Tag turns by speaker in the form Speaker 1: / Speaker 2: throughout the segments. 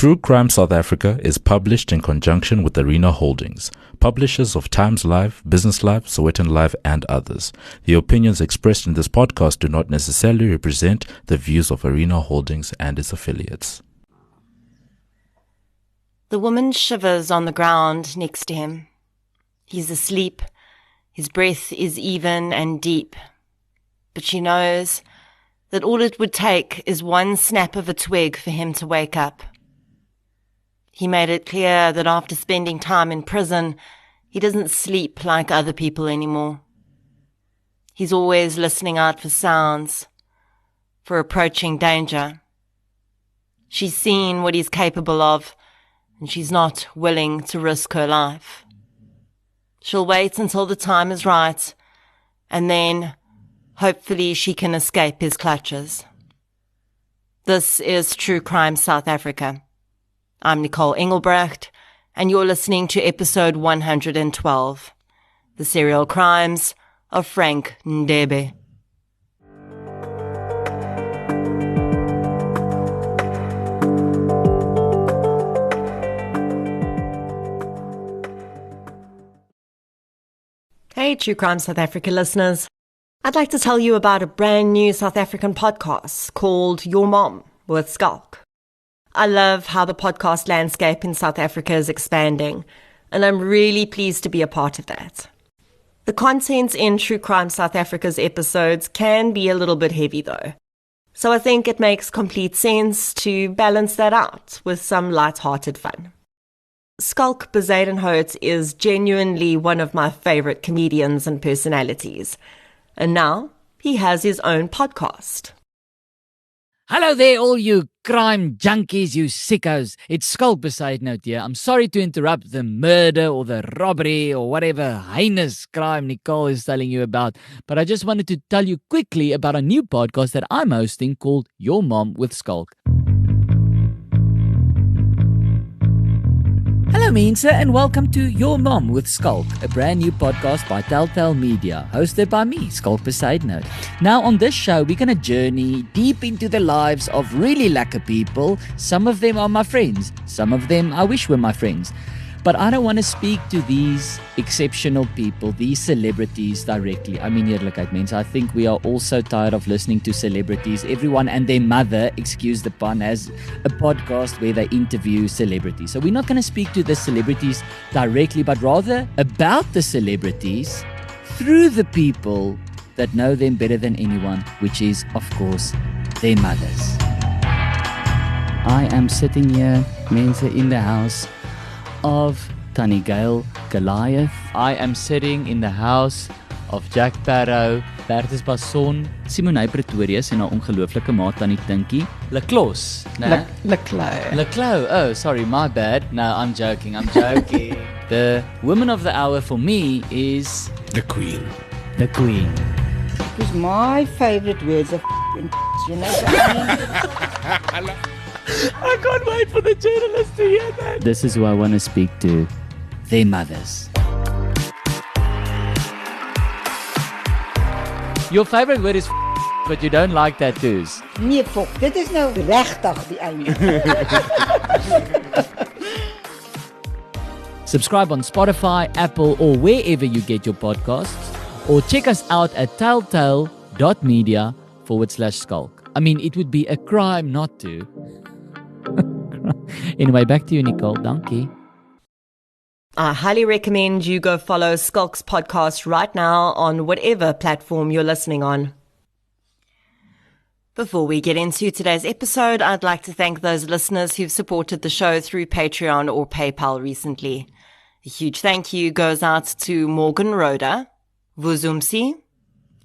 Speaker 1: True Crime South Africa is published in conjunction with Arena Holdings, publishers of Times Live, Business Live, Sowetan Live, and others. The opinions expressed in this podcast do not necessarily represent the views of Arena Holdings and its affiliates.
Speaker 2: The woman shivers on the ground next to him. He's asleep. His breath is even and deep. But she knows that all it would take is one snap of a twig for him to wake up. He made it clear that after spending time in prison, he doesn't sleep like other people anymore. He's always listening out for sounds, for approaching danger. She's seen what he's capable of, and she's not willing to risk her life. She'll wait until the time is right, and then hopefully she can escape his clutches. This is True Crime South Africa. I'm Nicole Engelbrecht, and you're listening to episode 112, The Serial Crimes of Frank Ndebe. Hey, True Crime South Africa listeners. I'd like to tell you about a brand new South African podcast called Your Mom with Skalk. I love how the podcast landscape in South Africa is expanding, and I'm really pleased to be a part of that. The content in True Crime South Africa's episodes can be a little bit heavy though, so I think it makes complete sense to balance that out with some light-hearted fun. Skalk Bezuidenhout is genuinely one of my favorite comedians and personalities, and now he has his own podcast.
Speaker 3: Hello there, all you crime junkies, you sickos. It's Skalk Bezuidenhout here. I'm sorry to interrupt the murder or the robbery or whatever heinous crime Nicole is telling you about, but I just wanted to tell you quickly about a new podcast that I'm hosting called Your Mom with Skalk. Hello Mensa, and welcome to Your Mom with Skalk, a brand new podcast by Telltale Media, hosted by me, Skalk Bezuidenhout. Now on this show, we're going to journey deep into the lives of really lekker people. Some of them are my friends, some of them I wish were my friends. But I don't want to speak to these exceptional people, these celebrities directly. I mean, eerlikheid mense, I think we are all so tired of listening to celebrities. Everyone and their mother, excuse the pun, has a podcast where they interview celebrities. So we're not going to speak to the celebrities directly, but rather about the celebrities through the people that know them better than anyone, which is, of course, their mothers. I am sitting here, mense, in the house of Tannie Gail Goliath. I am sitting in the house of Jack Parow, Bertus Basson, Simonay Pretorius en haar ongelooflike maat Tannie Tinkie. Leclos, né? Leclos. Oh, sorry, my bad. No, I'm joking. The woman of the hour for me is
Speaker 1: The Queen.
Speaker 3: The Queen.
Speaker 4: Because my favorite words are you know what I mean?
Speaker 3: I can't wait for the journalists to hear that. This is who I want to speak to. Their mothers. Your favorite word is but you don't like tattoos.
Speaker 4: Nee, fok, dit is nou regtig die einde.
Speaker 3: Subscribe on Spotify, Apple, or wherever you get your podcasts. Or check us out at telltale.media/Skalk. I mean, it would be a crime not to. Anyway, back to you, Nicole. Dankie.
Speaker 2: I highly recommend you go follow Skalk's podcast right now on whatever platform you're listening on. Before we get into today's episode, I'd like to thank those listeners who've supported the show through Patreon or PayPal recently. A huge thank you goes out to Morgan Rhoda, Vuzumsi,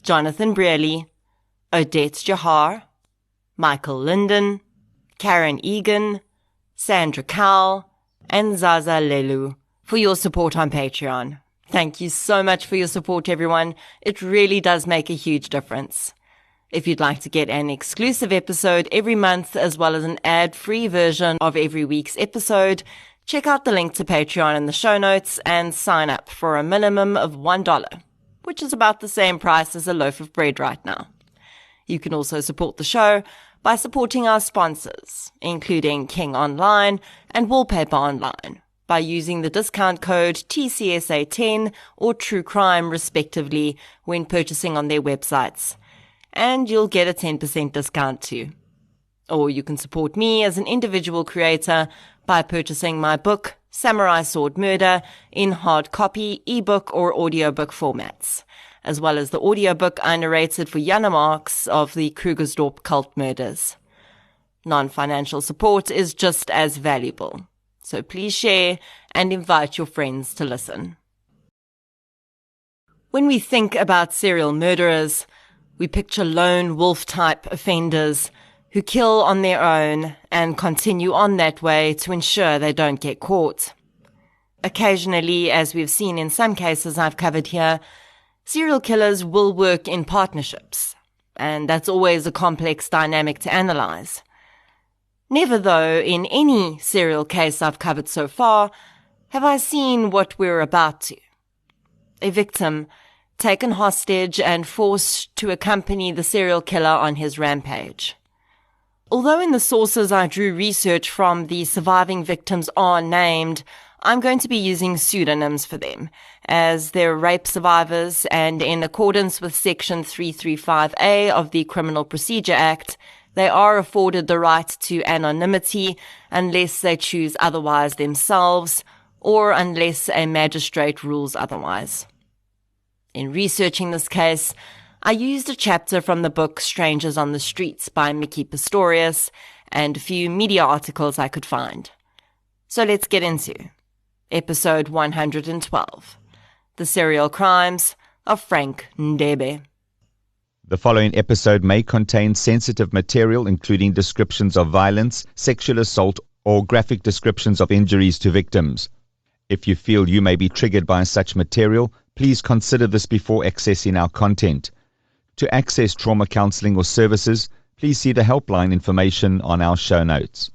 Speaker 2: Jonathan Brearley, Odette Jahar, Michael Linden, Karen Egan, Sandra Cowell, and Zaza Lelu for your support on Patreon. Thank you so much for your support, everyone. It really does make a huge difference. If you'd like to get an exclusive episode every month as well as an ad-free version of every week's episode, check out the link to Patreon in the show notes and sign up for a minimum of $1, which is about the same price as a loaf of bread right now. You can also support the show by supporting our sponsors, including King Online and Wallpaper Online, by using the discount code TCSA10 or True Crime, respectively, when purchasing on their websites. And you'll get a 10% discount too. Or you can support me as an individual creator by purchasing my book, Samurai Sword Murder, in hard copy, ebook, or audiobook formats, as well as the audiobook I narrated for Jana Marks of the Krugersdorp cult murders. Non-financial support is just as valuable, so please share and invite your friends to listen. When we think about serial murderers, we picture lone wolf-type offenders who kill on their own and continue on that way to ensure they don't get caught. Occasionally, as we've seen in some cases I've covered here, serial killers will work in partnerships, and that's always a complex dynamic to analyze. Never, though, in any serial case I've covered so far, have I seen what we're about to. A victim taken hostage and forced to accompany the serial killer on his rampage. Although in the sources I drew research from, the surviving victims are named, I'm going to be using pseudonyms for them, as they're rape survivors, and in accordance with Section 335A of the Criminal Procedure Act, they are afforded the right to anonymity unless they choose otherwise themselves, or unless a magistrate rules otherwise. In researching this case, I used a chapter from the book Strangers on the Streets by Mickey Pistorius and a few media articles I could find. So let's get into Episode 112, The Serial Crimes of Frank Ndebe.
Speaker 5: The following episode may contain sensitive material including descriptions of violence, sexual assault, or graphic descriptions of injuries to victims. If you feel you may be triggered by such material, please consider this before accessing our content. To access trauma counseling or services, please see the helpline information on our show notes.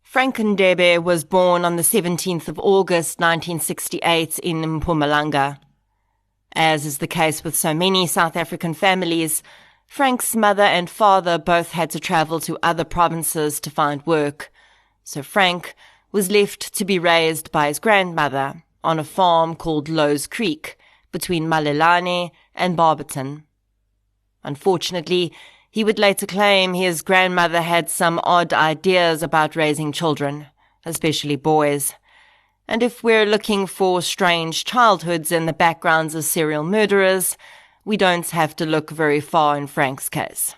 Speaker 2: Frank Ndebe was born on the 17th of August 1968 in Mpumalanga. As is the case with so many South African families, Frank's mother and father both had to travel to other provinces to find work, so Frank was left to be raised by his grandmother on a farm called Lowe's Creek between Malelane and Barberton. Unfortunately, he would later claim his grandmother had some odd ideas about raising children, especially boys. And if we're looking for strange childhoods in the backgrounds of serial murderers, we don't have to look very far in Frank's case.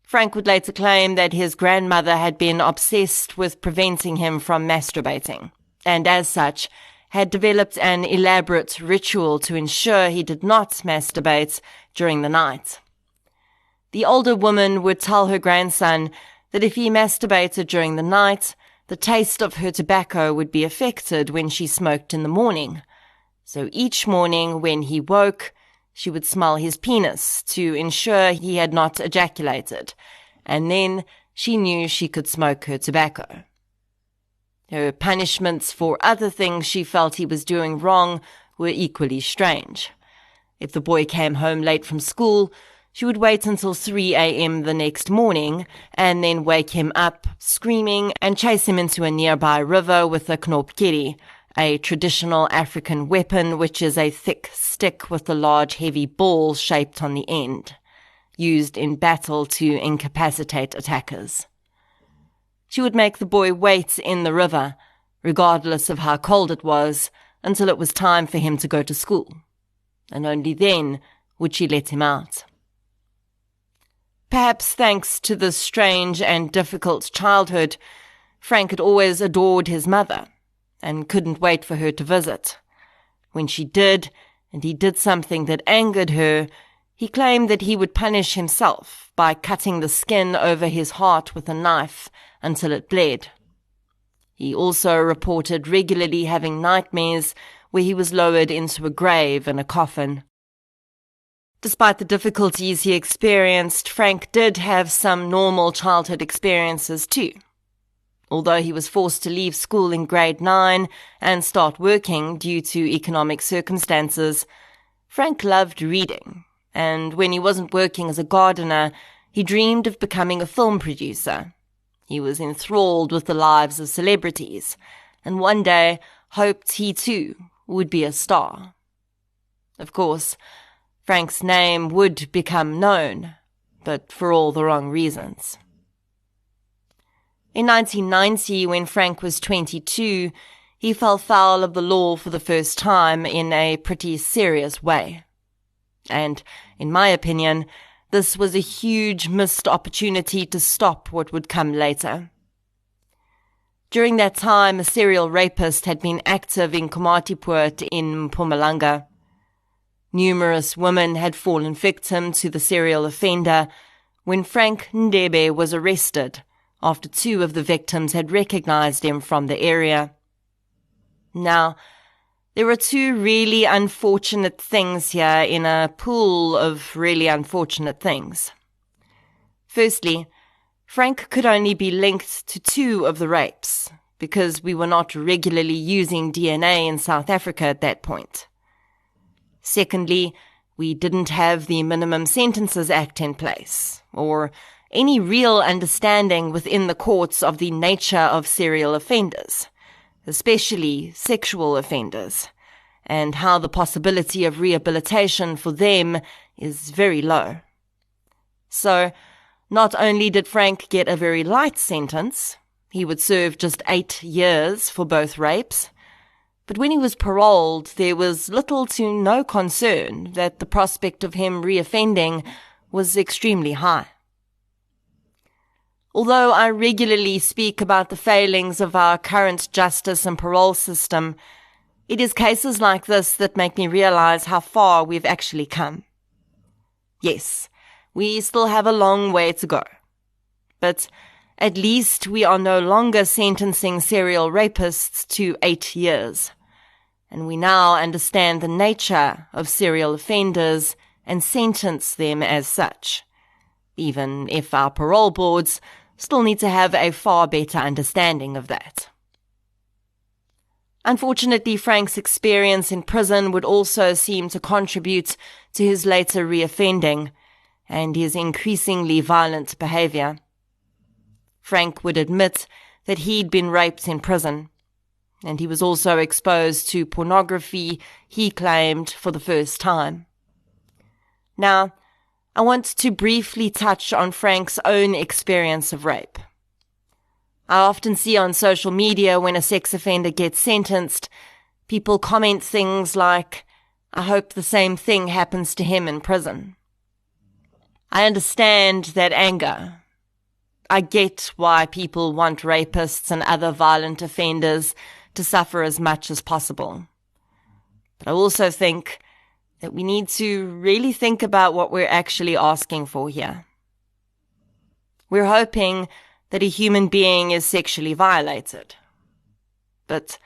Speaker 2: Frank would later claim that his grandmother had been obsessed with preventing him from masturbating, and as such, had developed an elaborate ritual to ensure he did not masturbate during the night. The older woman would tell her grandson that if he masturbated during the night, the taste of her tobacco would be affected when she smoked in the morning. So each morning when he woke, she would smell his penis to ensure he had not ejaculated, and then she knew she could smoke her tobacco. Her punishments for other things she felt he was doing wrong were equally strange. If the boy came home late from school, she would wait until 3 a.m. the next morning and then wake him up screaming and chase him into a nearby river with a knopkiri, a traditional African weapon which is a thick stick with a large heavy ball shaped on the end, used in battle to incapacitate attackers. She would make the boy wait in the river, regardless of how cold it was, until it was time for him to go to school, and only then would she let him out. Perhaps thanks to this strange and difficult childhood, Frank had always adored his mother and couldn't wait for her to visit. When she did, and he did something that angered her, he claimed that he would punish himself by cutting the skin over his heart with a knife until it bled. He also reported regularly having nightmares where he was lowered into a grave in a coffin. Despite the difficulties he experienced, Frank did have some normal childhood experiences too. Although he was forced to leave school in grade 9 and start working due to economic circumstances, Frank loved reading, and when he wasn't working as a gardener, he dreamed of becoming a film producer. He was enthralled with the lives of celebrities, and one day hoped he too would be a star. Of course, Frank's name would become known, but for all the wrong reasons. In 1990, when Frank was 22, he fell foul of the law for the first time in a pretty serious way. And, in my opinion, this was a huge missed opportunity to stop what would come later. During that time, a serial rapist had been active in Komatipoort in Mpumalanga. Numerous women had fallen victim to the serial offender when Frank Ndebe was arrested after 2 of the victims had recognized him from the area. Now, there are 2 really unfortunate things here in a pool of really unfortunate things. Firstly, Frank could only be linked to 2 of the rapes because we were not regularly using DNA in South Africa at that point. Secondly, we didn't have the Minimum Sentences Act in place, or any real understanding within the courts of the nature of serial offenders, especially sexual offenders, and how the possibility of rehabilitation for them is very low. So, not only did Frank get a very light sentence, he would serve just 8 years for both rapes, but when he was paroled, there was little to no concern that the prospect of him reoffending was extremely high. Although I regularly speak about the failings of our current justice and parole system, it is cases like this that make me realize how far we've actually come. Yes, we still have a long way to go, but at least we are no longer sentencing serial rapists to 8 years. And we now understand the nature of serial offenders and sentence them as such, even if our parole boards still need to have a far better understanding of that. Unfortunately, Frank's experience in prison would also seem to contribute to his later reoffending and his increasingly violent behavior. Frank would admit that he'd been raped in prison, and he was also exposed to pornography, he claimed, for the first time. Now, I want to briefly touch on Frank's own experience of rape. I often see on social media when a sex offender gets sentenced, people comment things like, "I hope the same thing happens to him in prison." I understand that anger. I get why people want rapists and other violent offenders to suffer as much as possible. But I also think that we need to really think about what we're actually asking for here. We're hoping that a human being is sexually violated. But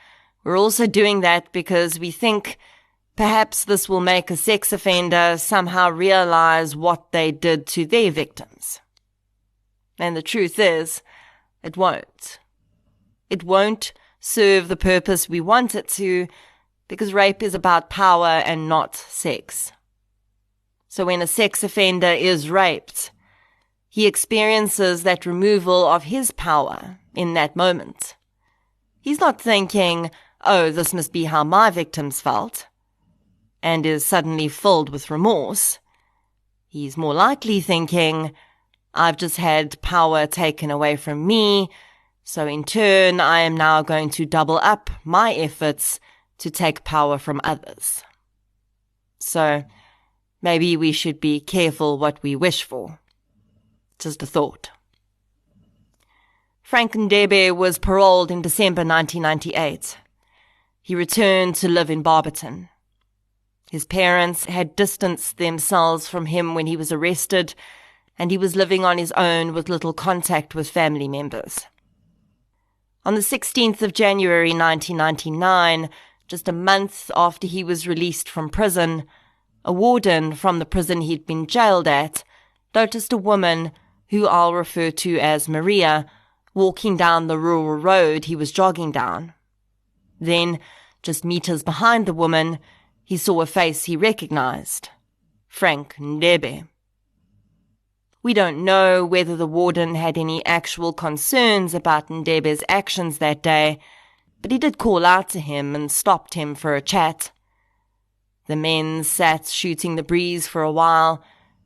Speaker 2: we're also doing that because we think perhaps this will make a sex offender somehow realize what they did to their victims. And the truth is, it won't. It won't serve the purpose we want it to, because rape is about power and not sex. So when a sex offender is raped, he experiences that removal of his power in that moment. He's not thinking, "Oh, this must be how my victims felt," and is suddenly filled with remorse. He's more likely thinking, "I've just had power taken away from me, so in turn I am now going to double up my efforts to take power from others." So maybe we should be careful what we wish for. Just a thought. Frank Ndebe was paroled in December 1998. He returned to live in Barberton. His parents had distanced themselves from him when he was arrested, and he was living on his own with little contact with family members. On the 16th of January 1999, just a month after he was released from prison, a warden from the prison he'd been jailed at noticed a woman, who I'll refer to as Maria, walking down the rural road he was jogging down. Then, just meters behind the woman, he saw a face he recognized. Frank Ndebe. We don't know whether the warden had any actual concerns about Ndebe's actions that day, but he did call out to him and stopped him for a chat. The men sat shooting the breeze for a while,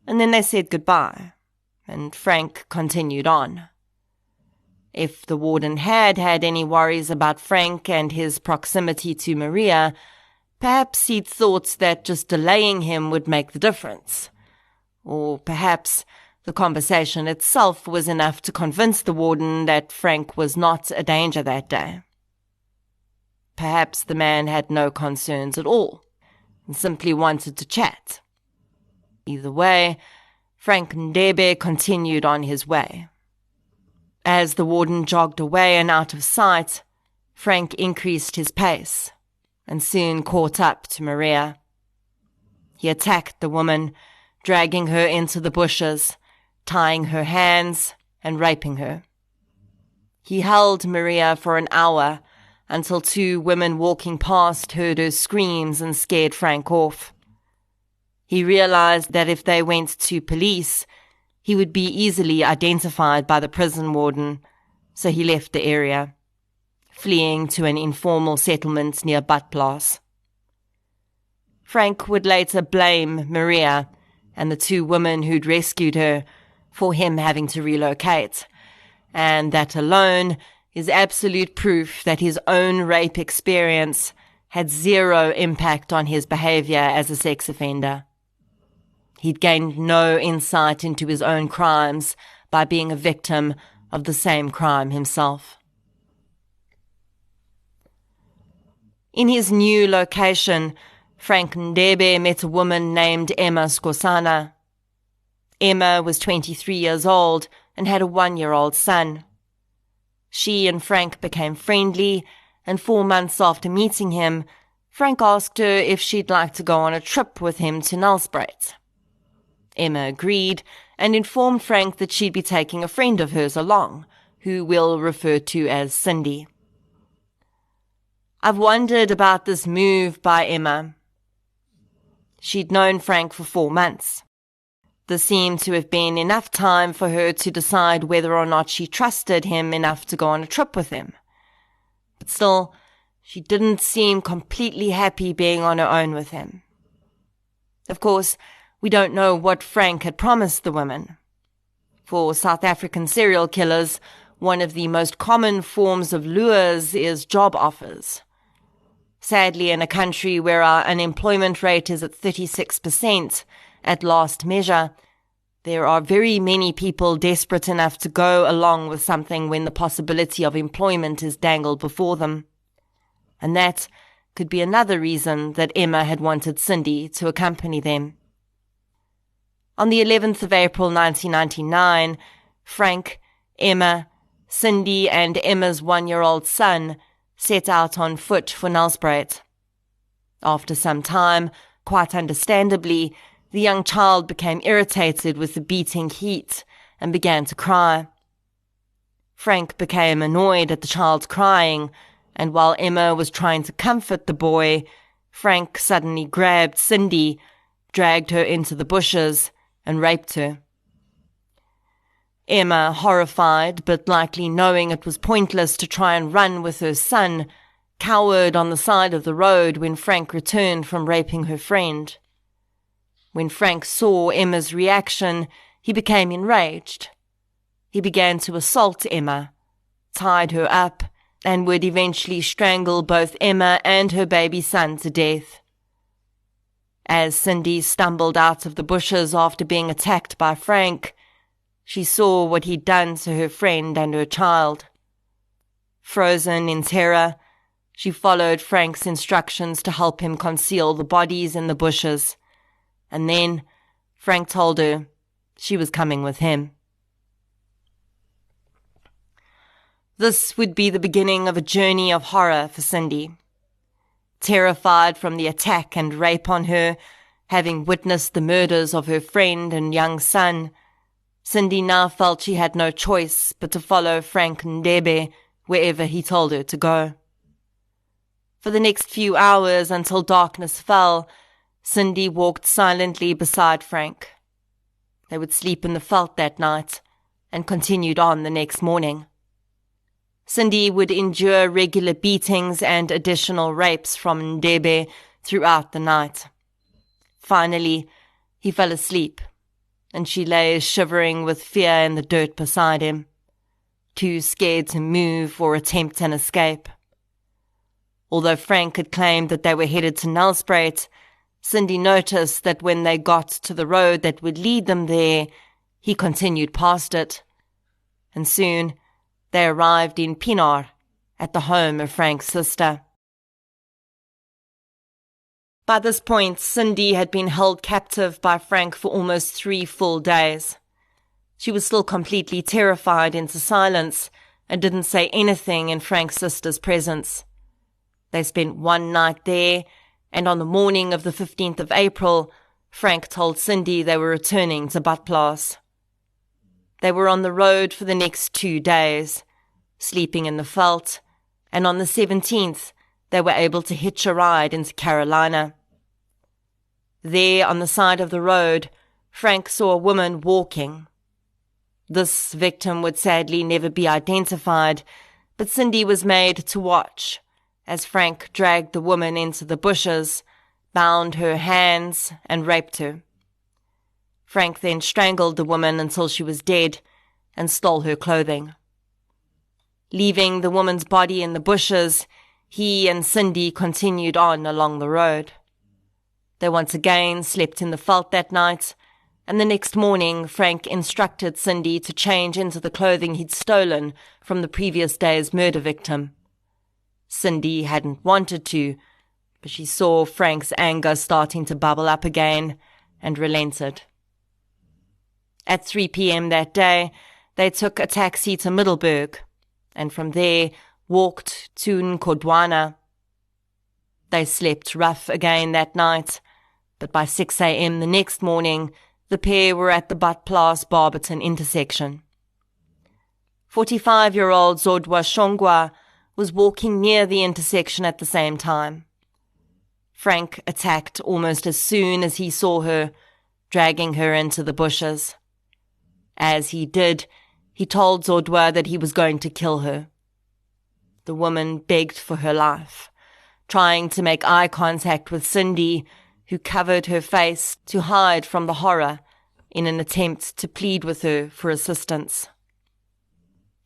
Speaker 2: and then they said goodbye, and Frank continued on. If the warden had any worries about Frank and his proximity to Maria, perhaps he'd thought that just delaying him would make the difference. Or perhaps the conversation itself was enough to convince the warden that Frank was not a danger that day. Perhaps the man had no concerns at all and simply wanted to chat. Either way, Frank Ndebe continued on his way. As the warden jogged away and out of sight, Frank increased his pace and soon caught up to Maria. He attacked the woman, dragging her into the bushes, tying her hands and raping her. He held Maria for an hour until two women walking past heard her screams and scared Frank off. He realized that if they went to police, he would be easily identified by the prison warden, so he left the area, fleeing to an informal settlement near Badplaas. Frank would later blame Maria and the two women who'd rescued her for him having to relocate, and that alone is absolute proof that his own rape experience had zero impact on his behavior as a sex offender. He'd gained no insight into his own crimes by being a victim of the same crime himself. In his new location, Frank Ndebe met a woman named Emma Skosana. Emma was 23 years old and had a 1-year-old son. She and Frank became friendly, and 4 months after meeting him, Frank asked her if she'd like to go on a trip with him to Nelspruit. Emma agreed and informed Frank that she'd be taking a friend of hers along, who we'll refer to as Cindy. I've wondered about this move by Emma. She'd known Frank for 4 months. There seemed to have been enough time for her to decide whether or not she trusted him enough to go on a trip with him. But still, she didn't seem completely happy being on her own with him. Of course, we don't know what Frank had promised the women. For South African serial killers, one of the most common forms of lures is job offers. Sadly, in a country where our unemployment rate is at 36% at last measure, there are very many people desperate enough to go along with something when the possibility of employment is dangled before them. And that could be another reason that Emma had wanted Cindy to accompany them. On the 11th of April 1999, Frank, Emma, Cindy and Emma's 1-year-old son set out on foot for Nelspruit. After some time, quite understandably, the young child became irritated with the beating heat and began to cry. Frank became annoyed at the child crying, and while Emma was trying to comfort the boy, Frank suddenly grabbed Cindy, dragged her into the bushes, and raped her. Emma, horrified, but likely knowing it was pointless to try and run with her son, cowered on the side of the road when Frank returned from raping her friend. When Frank saw Emma's reaction, he became enraged. He began to assault Emma, tied her up, and would eventually strangle both Emma and her baby son to death. As Cindy stumbled out of the bushes after being attacked by Frank, she saw what he'd done to her friend and her child. Frozen in terror, she followed Frank's instructions to help him conceal the bodies in the bushes, and then Frank told her she was coming with him. This would be the beginning of a journey of horror for Cindy. Terrified from the attack and rape on her, having witnessed the murders of her friend and young son, Cindy now felt she had no choice but to follow Frank Ndebe wherever he told her to go. For the next few hours until darkness fell, Cindy walked silently beside Frank. They would sleep in the veld that night and continued on the next morning. Cindy would endure regular beatings and additional rapes from Ndebe throughout the night. Finally, he fell asleep, and she lay shivering with fear in the dirt beside him, too scared to move or attempt an escape. Although Frank had claimed that they were headed to Nelspruit, Cindy noticed that when they got to the road that would lead them there, he continued past it, and soon they arrived in Pienaar, at the home of Frank's sister. By this point, Cindy had been held captive by Frank for almost 3 full days. She was still completely terrified into silence and didn't say anything in Frank's sister's presence. They spent one night there, and on the morning of the 15th of April, Frank told Cindy they were returning to Badplaas. They were on the road for the next 2 days, sleeping in the veld, and on the 17th, they were able to hitch a ride into Carolina. There, on the side of the road, Frank saw a woman walking. This victim would sadly never be identified, but Cindy was made to watch as Frank dragged the woman into the bushes, bound her hands, and raped her. Frank then strangled the woman until she was dead and stole her clothing. Leaving the woman's body in the bushes, he and Cindy continued on along the road. They once again slept in the veld that night, and the next morning Frank instructed Cindy to change into the clothing he'd stolen from the previous day's murder victim. Cindy hadn't wanted to, but she saw Frank's anger starting to bubble up again and relented. At 3 p.m. that day, they took a taxi to Middelburg, and from there walked to Nkodwana. They slept rough again that night, but by 6 a.m. the next morning, the pair were at the Badplaas-Barberton intersection. 45-year-old Zodwa Shongwa was walking near the intersection at the same time. Frank attacked almost as soon as he saw her, dragging her into the bushes. As he did, he told Zodwa that he was going to kill her. The woman begged for her life, trying to make eye contact with Cindy, who covered her face to hide from the horror in an attempt to plead with her for assistance.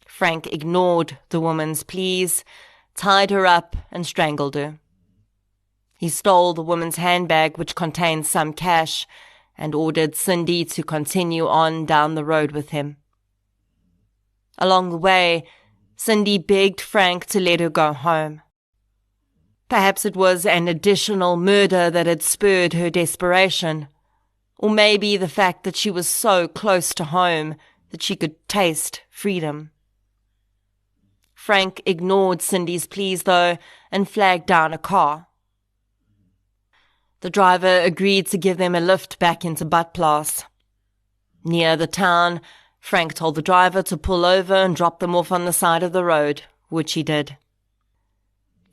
Speaker 2: Frank ignored the woman's pleas, tied her up and strangled her. He stole the woman's handbag, which contained some cash, and ordered Cindy to continue on down the road with him. Along the way, Cindy begged Frank to let her go home. Perhaps it was an additional murder that had spurred her desperation, or maybe the fact that she was so close to home that she could taste freedom. Frank ignored Cindy's pleas, though, and flagged down a car. The driver agreed to give them a lift back into Badplaas. Near the town, Frank told the driver to pull over and drop them off on the side of the road, which he did.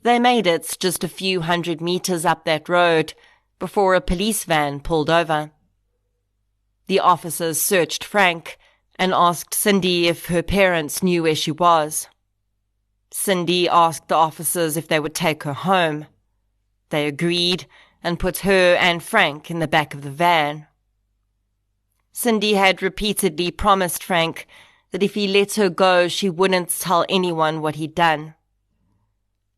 Speaker 2: They made it just a few 100 meters up that road before a police van pulled over. The officers searched Frank and asked Cindy if her parents knew where she was. Cindy asked the officers if they would take her home. They agreed and put her and Frank in the back of the van. Cindy had repeatedly promised Frank that if he let her go, she wouldn't tell anyone what he'd done.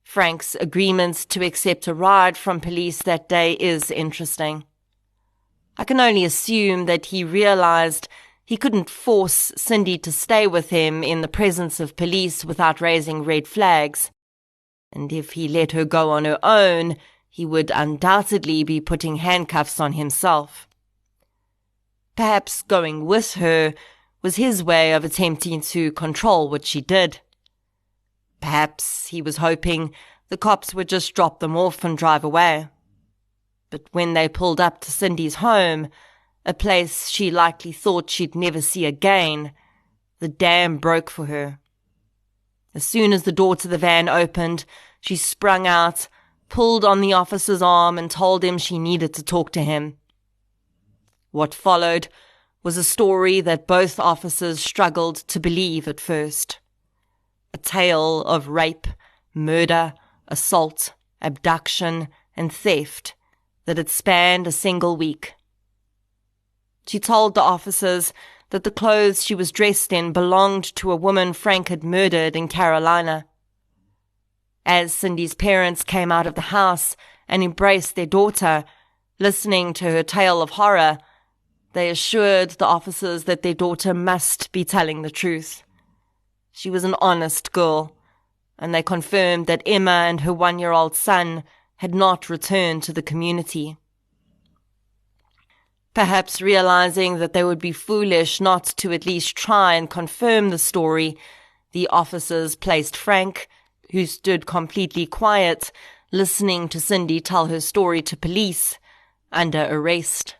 Speaker 2: Frank's agreement to accept a ride from police that day is interesting. I can only assume that he realized he couldn't force Cindy to stay with him in the presence of police without raising red flags, and if he let her go on her own, he would undoubtedly be putting handcuffs on himself. Perhaps going with her was his way of attempting to control what she did. Perhaps he was hoping the cops would just drop them off and drive away. But when they pulled up to Cindy's home, a place she likely thought she'd never see again, the dam broke for her. As soon as the door to the van opened, she sprung out, pulled on the officer's arm and told him she needed to talk to him. What followed was a story that both officers struggled to believe at first. A tale of rape, murder, assault, abduction, and theft that had spanned a single week. She told the officers that the clothes she was dressed in belonged to a woman Frank had murdered in Carolina. As Cindy's parents came out of the house and embraced their daughter, listening to her tale of horror, they assured the officers that their daughter must be telling the truth. She was an honest girl, and they confirmed that Emma and her 1-year-old son had not returned to the community. Perhaps realizing that they would be foolish not to at least try and confirm the story, the officers placed Frank, who stood completely quiet, listening to Cindy tell her story to police, under arrest.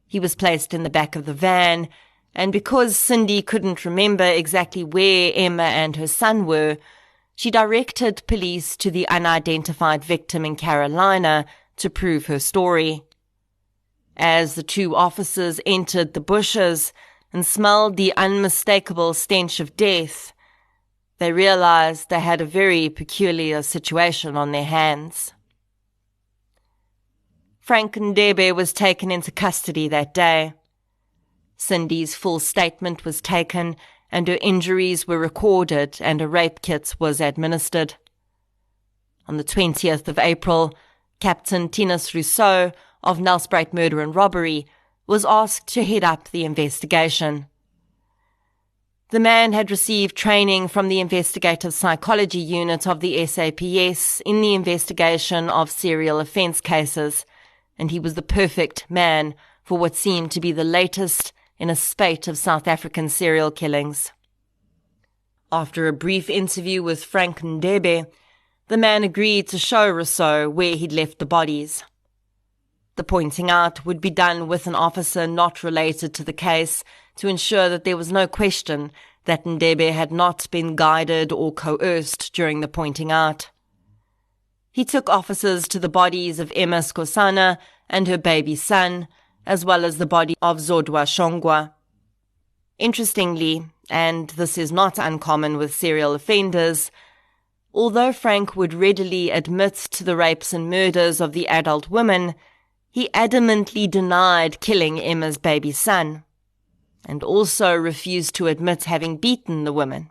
Speaker 2: He was placed in the back of the van, and because Cindy couldn't remember exactly where Emma and her son were, she directed police to the unidentified victim in Carolina to prove her story. As the two officers entered the bushes and smelled the unmistakable stench of death, they realized they had a very peculiar situation on their hands. Frank Ndebe was taken into custody that day. Cindy's full statement was taken, and her injuries were recorded, and a rape kit was administered. On the 20th of April, Captain Tinus Rousseau of Nelspruit Murder and Robbery was asked to head up the investigation. The man had received training from the Investigative Psychology Unit of the SAPS in the investigation of serial offence cases, and he was the perfect man for what seemed to be the latest in a spate of South African serial killings. After a brief interview with Frank Ndebe, the man agreed to show Rousseau where he'd left the bodies. The pointing out would be done with an officer not related to the case to ensure that there was no question that Ndebe had not been guided or coerced during the pointing out. He took officers to the bodies of Emma Skosana and her baby son, as well as the body of Zodwa Shongwa. Interestingly, and this is not uncommon with serial offenders, although Frank would readily admit to the rapes and murders of the adult women, he adamantly denied killing Emma's baby son, and also refused to admit having beaten the women.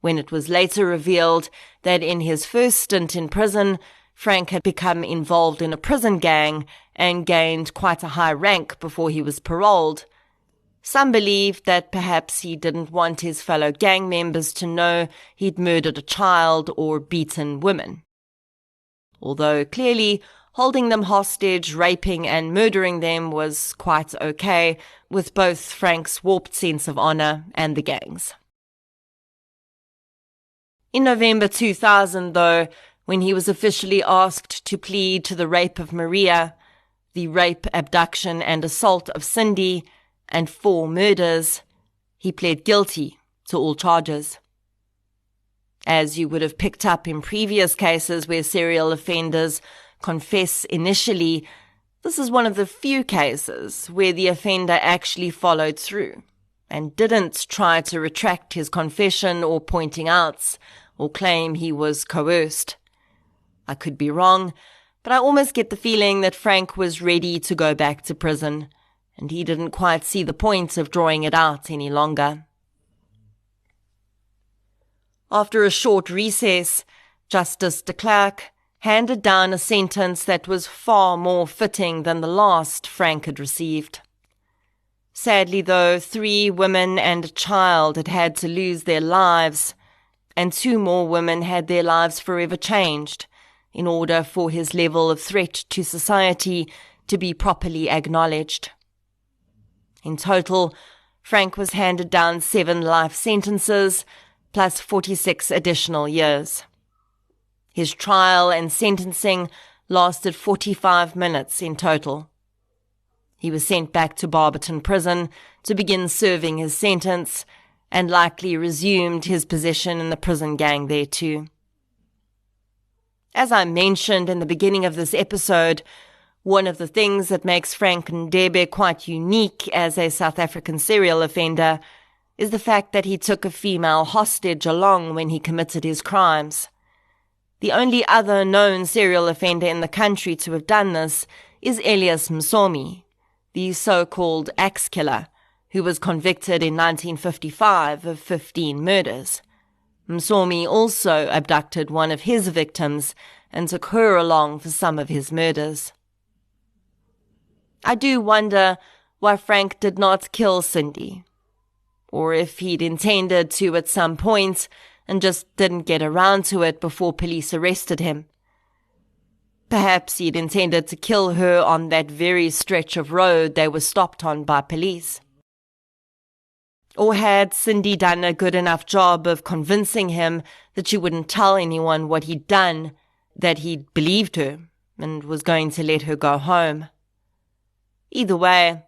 Speaker 2: When it was later revealed that in his first stint in prison, Frank had become involved in a prison gang and gained quite a high rank before he was paroled, some believed that perhaps he didn't want his fellow gang members to know he'd murdered a child or beaten women. Although clearly holding them hostage, raping and murdering them was quite okay with both Frank's warped sense of honor and the gang's. In November 2000, though, when he was officially asked to plead to the rape of Maria, the rape, abduction and assault of Cindy, and 4 murders, he pled guilty to all charges. As you would have picked up in previous cases where serial offenders confess initially, this is one of the few cases where the offender actually followed through and didn't try to retract his confession or pointing outs or claim he was coerced. I could be wrong, but I almost get the feeling that Frank was ready to go back to prison, and he didn't quite see the point of drawing it out any longer. After a short recess, Justice de Klerk handed down a sentence that was far more fitting than the last Frank had received. Sadly, though, 3 women and a child had had to lose their lives, and 2 more women had their lives forever changed in order for his level of threat to society to be properly acknowledged. In total, Frank was handed down 7 life sentences, plus 46 additional years. His trial and sentencing lasted 45 minutes in total. He was sent back to Barberton Prison to begin serving his sentence, and likely resumed his position in the prison gang there too. As I mentioned in the beginning of this episode, One of the things that makes Frank Ndebe quite unique as a South African serial offender is the fact that he took a female hostage along when he committed his crimes. The only other known serial offender in the country to have done this is Elias Msomi, the so-called axe killer, who was convicted in 1955 of 15 murders. Msomi also abducted one of his victims and took her along for some of his murders. I do wonder why Frank did not kill Cindy, or if he'd intended to at some point and just didn't get around to it before police arrested him. Perhaps he'd intended to kill her on that very stretch of road they were stopped on by police. Or had Cindy done a good enough job of convincing him that she wouldn't tell anyone what he'd done, that he'd believed her and was going to let her go home? Either way,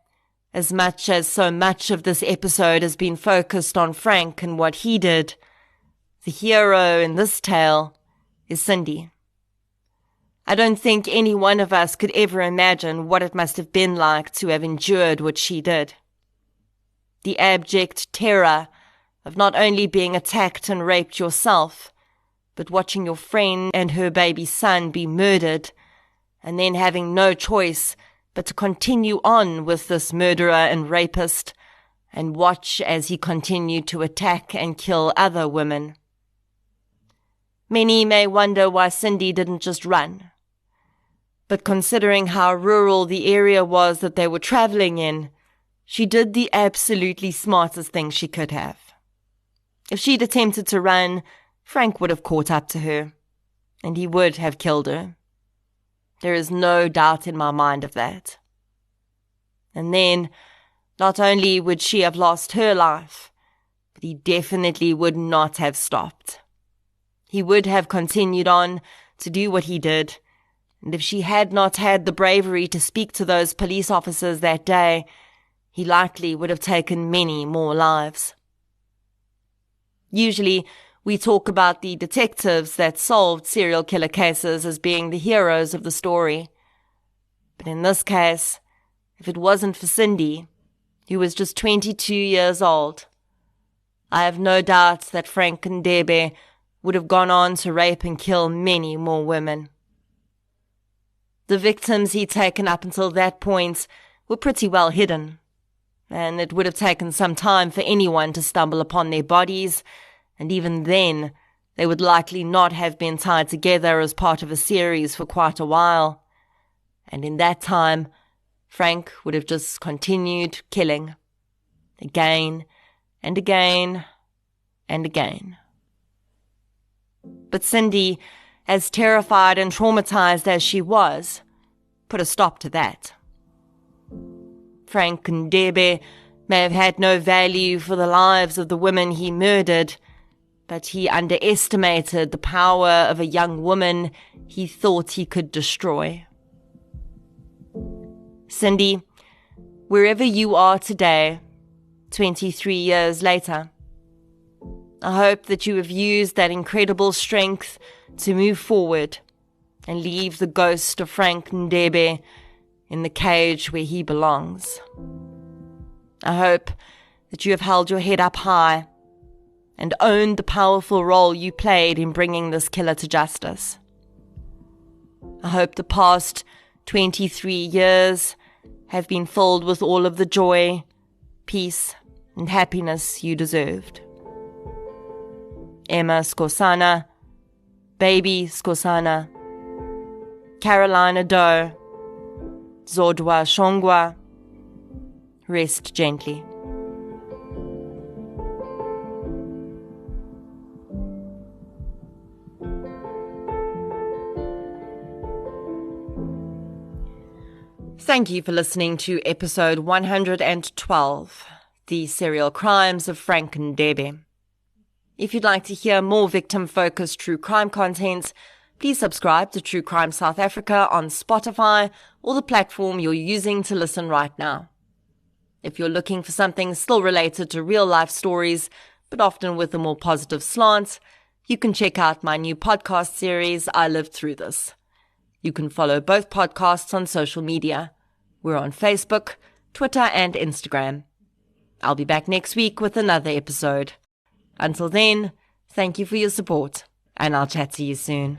Speaker 2: as much as so much of this episode has been focused on Frank and what he did, the hero in this tale is Cindy. I don't think any one of us could ever imagine what it must have been like to have endured what she did. The abject terror of not only being attacked and raped yourself, but watching your friend and her baby son be murdered, and then having no choice but to continue on with this murderer and rapist, and watch as he continued to attack and kill other women. Many may wonder why Cindy didn't just run. But considering how rural the area was that they were traveling in, she did the absolutely smartest thing she could have. If she'd attempted to run, Frank would have caught up to her, and he would have killed her. There is no doubt in my mind of that. And then, not only would she have lost her life, but he definitely would not have stopped. He would have continued on to do what he did, and if she had not had the bravery to speak to those police officers that day, he likely would have taken many more lives. Usually, we talk about the detectives that solved serial killer cases as being the heroes of the story. But in this case, if it wasn't for Cindy, who was just 22 years old, I have no doubt that Frank Ndebe would have gone on to rape and kill many more women. The victims he'd taken up until that point were pretty well hidden, and it would have taken some time for anyone to stumble upon their bodies, and even then, they would likely not have been tied together as part of a series for quite a while. And in that time, Frank would have just continued killing, again and again and again. But Cindy, as terrified and traumatized as she was, put a stop to that. Frank Ndebe may have had no value for the lives of the women he murdered, but he underestimated the power of a young woman he thought he could destroy. Cindy, wherever you are today, 23 years later, I hope that you have used that incredible strength to move forward and leave the ghost of Frank Ndebe in the cage where he belongs. I hope that you have held your head up high and owned the powerful role you played in bringing this killer to justice. I hope the past 23 years have been filled with all of the joy, peace, and happiness you deserved. Emma Skosana, Baby Skosana, Carolina Doe, Zodwa Shongwa, rest gently. Thank you for listening to episode 112, The Serial Crimes of Frank Ndebe. If you'd like to hear more victim-focused true crime content, please subscribe to True Crime South Africa on Spotify or the platform you're using to listen right now. If you're looking for something still related to real-life stories, but often with a more positive slant, you can check out my new podcast series, I Lived Through This. You can follow both podcasts on social media. We're on Facebook, Twitter, and Instagram. I'll be back next week with another episode. Until then, thank you for your support, and I'll chat to you soon.